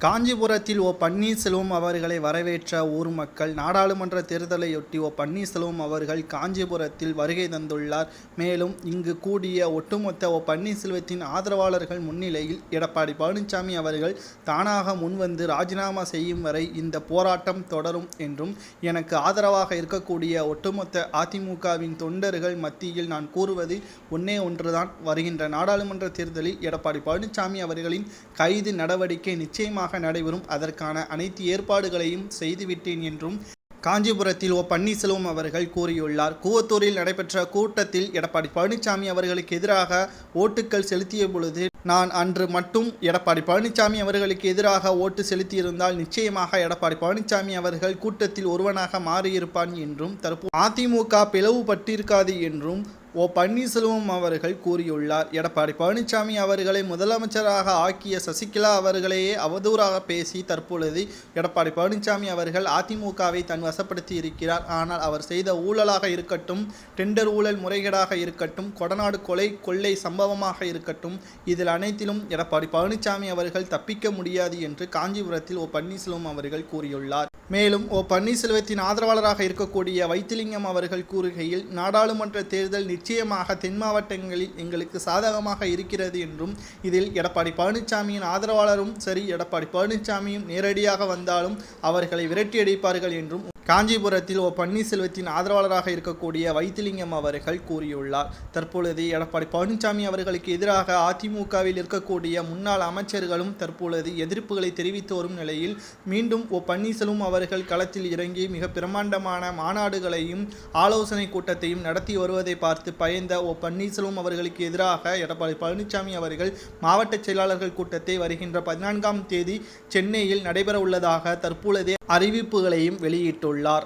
காஞ்சிபுரத்தில் பன்னீர்செல்வம் அவர்களை வரவேற்ற ஊர் மக்கள். நாடாளுமன்ற தேர்தலையொட்டி பன்னீர்செல்வம் அவர்கள் காஞ்சிபுரத்தில் வருகை தந்துள்ளார். மேலும் இங்கு கூடிய ஒட்டுமொத்த பன்னீர்செல்வத்தின் ஆதரவாளர்கள் முன்னிலையில் எடப்பாடி பழனிசாமி அவர்கள் தானாக முன்வந்து ராஜினாமா செய்யும் வரை இந்த போராட்டம் தொடரும் என்றும், எனக்கு ஆதரவாக இருக்கக்கூடிய ஒட்டுமொத்த அதிமுகவின் தொண்டர்கள் மத்தியில் நான் கூறுவது ஒன்றே ஒன்றுதான். வருகின்ற நாடாளுமன்ற தேர்தலில் எடப்பாடி பழனிசாமி அவர்களின் கைது நடவடிக்கை நிச்சயமாக நடைபெறும். அதற்கான அனைத்து ஏற்பாடுகளையும் செய்துவிட்டேன் என்றும் காஞ்சிபுரத்தில் பன்னீர்செல்வம் அவர்கள் கூறியுள்ளார். கூவத்தூரில் நடைபெற்ற கூட்டத்தில் எடப்பாடி பழனிசாமி அவர்களுக்கு எதிராக ஓட்டுக்கள் செலுத்திய பொழுது, நான் அன்று மட்டும் எடப்பாடி பழனிசாமி அவர்களுக்கு எதிராக ஓட்டு செலுத்தியிருந்தால் நிச்சயமாக எடப்பாடி பழனிசாமி அவர்கள் கூட்டத்தில் ஒருவனாக மாறியிருப்பான் என்றும், தற்போது அதிமுக பிளவுபட்டிருக்காது என்றும் பன்னீர்செல்வம் அவர்கள் கூறியுள்ளார். எடப்பாடி பழனிசாமி அவர்களை முதலமைச்சராக ஆக்கிய சசிகலா அவர்களையே அவதூறாக பேசி தற்பொழுது எடப்பாடி பழனிசாமி அவர்கள் அதிமுகவை தன் வசப்படுத்தி இருக்கிறார். ஆனால் அவர் செய்த ஊழலாக இருக்கட்டும், டெண்டர் ஊழல் முறைகேடாக இருக்கட்டும், கொடநாடு கொலை கொள்ளை சம்பவமாக இருக்கட்டும், இதில் அனைத்திலும் எடப்பாடி பழனிசாமி அவர்கள் தப்பிக்க முடியாது என்று காஞ்சிபுரத்தில் பன்னீர்செல்வம் அவர்கள் கூறியுள்ளார். மேலும் பன்னீர்செல்வத்தின் ஆதரவாளராக இருக்கக்கூடிய வைத்திலிங்கம் அவர்கள் கூறுகையில், நாடாளுமன்ற தேர்தல் நிச்சயமாக தென் மாவட்டங்களில் எங்களுக்கு சாதகமாக இருக்கிறது என்றும், இதில் எடப்பாடி பழனிசாமியின் ஆதரவாளரும் சரி, எடப்பாடி பழனிசாமியும் நேரடியாக வந்தாலும் அவர்களை விரட்டியடிப்பார்கள் என்றும் காஞ்சிபுரத்தில் பன்னீர்செல்வத்தின் ஆதரவாளராக இருக்கக்கூடிய வைத்திலிங்கம் அவர்கள் கூறியுள்ளார். தற்பொழுது எடப்பாடி பழனிசாமி அவர்களுக்கு எதிராக அதிமுகவில் இருக்கக்கூடிய முன்னாள் அமைச்சர்களும் தற்பொழுது எதிர்ப்புகளை தெரிவித்து வரும் நிலையில், மீண்டும் பன்னீர்செல்வம் அவர்கள் களத்தில் இறங்கி மிக பிரமாண்டமான மாநாடுகளையும் ஆலோசனை கூட்டத்தையும் நடத்தி வருவதை பார்த்து பயந்த பன்னீர்செல்வம் அவர்களுக்கு எதிராக எடப்பாடி பழனிசாமி அவர்கள் மாவட்ட செயலாளர்கள் கூட்டத்தை வருகின்ற 14ஆம் தேதி சென்னையில் நடைபெற உள்ளதாக தற்பொழுதே அறிவிப்புகளையும் வெளியிட்டுள்ளார்.